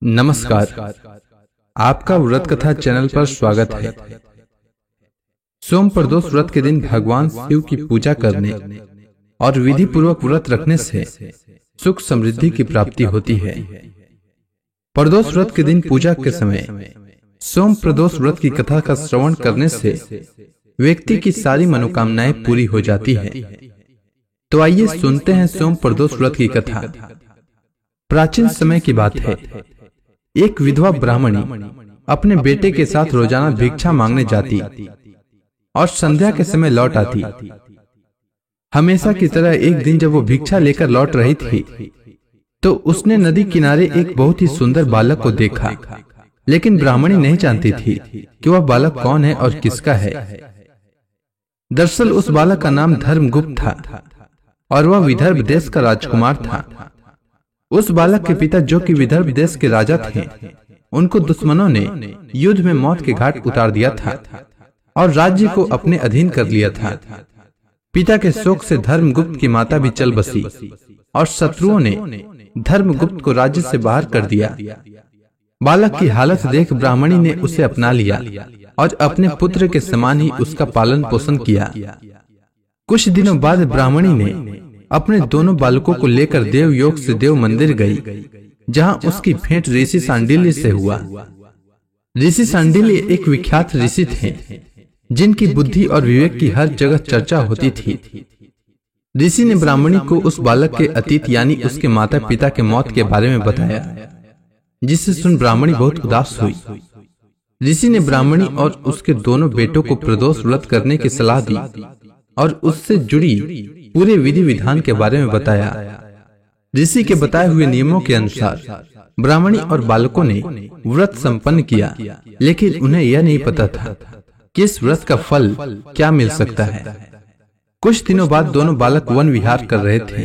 नमस्कार, आपका व्रत कथा चैनल पर स्वागत है। सोम प्रदोष व्रत के दिन भगवान शिव की पूजा करने और विधि पूर्वक व्रत रखने से सुख समृद्धि की प्राप्ति होती है। प्रदोष व्रत के दिन पूजा के समय सोम प्रदोष व्रत की कथा का श्रवण करने से व्यक्ति की सारी मनोकामनाएं पूरी हो जाती है। तो आइए सुनते हैं सोम प्रदोष व्रत की कथा। प्राचीन समय की बात है। एक विधवा ब्राह्मणी अपने बेटे के साथ रोजाना भिक्षा मांगने जाती और संध्या के समय लौट आती। हमेशा की तरह एक दिन जब वो भिक्षा लेकर लौट रही थी तो उसने नदी किनारे एक बहुत ही सुंदर बालक को देखा, लेकिन ब्राह्मणी नहीं जानती थी कि वह बालक कौन है और किसका है। दरअसल उस बालक का नाम धर्मगुप्त था और वह विदर्भ देश का राजकुमार था। उस बालक के पिता, जो कि विदर्भ देश के राजा थे, उनको दुश्मनों ने युद्ध में मौत के घाट उतार दिया था और राज्य को अपने अधीन कर लिया था। पिता के शोक से धर्मगुप्त की माता भी चल बसी और शत्रुओं ने धर्मगुप्त को राज्य से बाहर कर दिया। बालक की हालत देख ब्राह्मणी ने उसे अपना लिया और अपने पुत्र के समान ही उसका पालन पोषण किया। कुछ दिनों बाद ब्राह्मणी ने अपने दोनों बालकों को लेकर देवयोग से देव मंदिर गई, जहां उसकी भेंट ऋषि सांडिल्य से हुआ। ऋषि सांडिल्य एक विख्यात ऋषि थे, जिनकी बुद्धि और विवेक की हर जगह चर्चा होती थी। ऋषि ने ब्राह्मणी को उस बालक के अतीत यानी उसके माता पिता के मौत के बारे में बताया, जिससे सुन ब्राह्मणी बहुत उदास हुई। ऋषि ने ब्राह्मणी और उसके दोनों बेटों को प्रदोष व्रत करने की सलाह दी और उससे जुड़ी पूरे विधि विधान के बारे में बताया। ऋषि के बताए हुए नियमों के अनुसार ब्राह्मणी और बालकों ने व्रत संपन्न किया, लेकिन उन्हें यह नहीं पता था कि इस व्रत का फल क्या मिल सकता है। कुछ दिनों बाद दोनों बालक वन विहार कर रहे थे।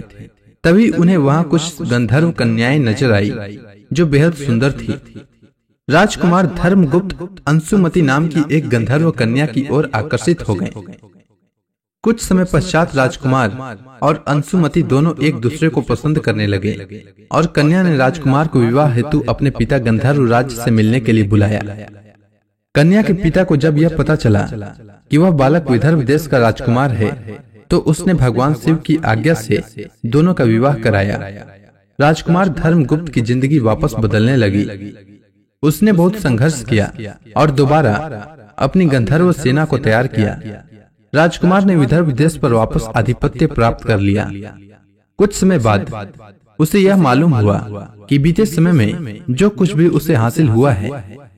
तभी उन्हें वहां कुछ गंधर्व कन्याएं नजर आई, जो बेहद सुंदर थी। राजकुमार धर्मगुप्त अंशुमति नाम की एक गंधर्व कन्या की ओर आकर्षित हो गए। कुछ समय पश्चात राजकुमार और अंशुमति दोनों एक दूसरे को पसंद करने लगे और कन्या ने राजकुमार को विवाह हेतु अपने पिता गंधर्व राज्य से मिलने के लिए बुलाया। कन्या के पिता को जब यह पता चला कि वह बालक विदर्भ देश का राजकुमार है, तो उसने भगवान शिव की आज्ञा से दोनों का विवाह कराया। राजकुमार धर्मगुप्त की जिंदगी वापस बदलने लगी। उसने बहुत संघर्ष किया और दोबारा अपनी गंधर्व सेना को तैयार किया। राजकुमार ने विदर्भ देश पर वापस आधिपत्य प्राप्त कर लिया। कुछ समय बाद उसे यह मालूम हुआ कि बीते समय में जो कुछ भी उसे हासिल हुआ है,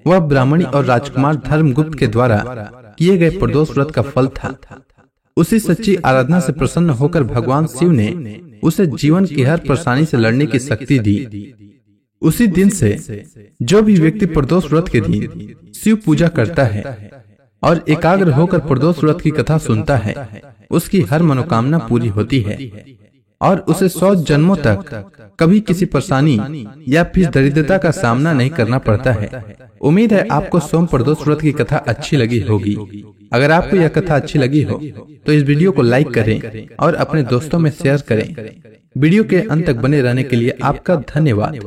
वह ब्राह्मणी और राजकुमार धर्मगुप्त के द्वारा किए गए प्रदोष व्रत का फल था। उसी सच्ची आराधना से प्रसन्न होकर भगवान शिव ने उसे जीवन की हर परेशानी से लड़ने की शक्ति दी। उसी दिन से जो भी व्यक्ति प्रदोष व्रत के दिन शिव पूजा करता है और एकाग्र होकर प्रदोष व्रत की कथा सुनता है, उसकी हर मनोकामना पूरी होती है और उसे 100 जन्मों तक कभी किसी परेशानी या फिर दरिद्रता का सामना नहीं करना पड़ता है। उम्मीद है आपको सोम प्रदोष व्रत की कथा अच्छी लगी होगी। अगर आपको यह कथा अच्छी लगी हो तो इस वीडियो को लाइक करें और अपने दोस्तों में शेयर करें। वीडियो के अंत तक बने रहने के लिए आपका धन्यवाद।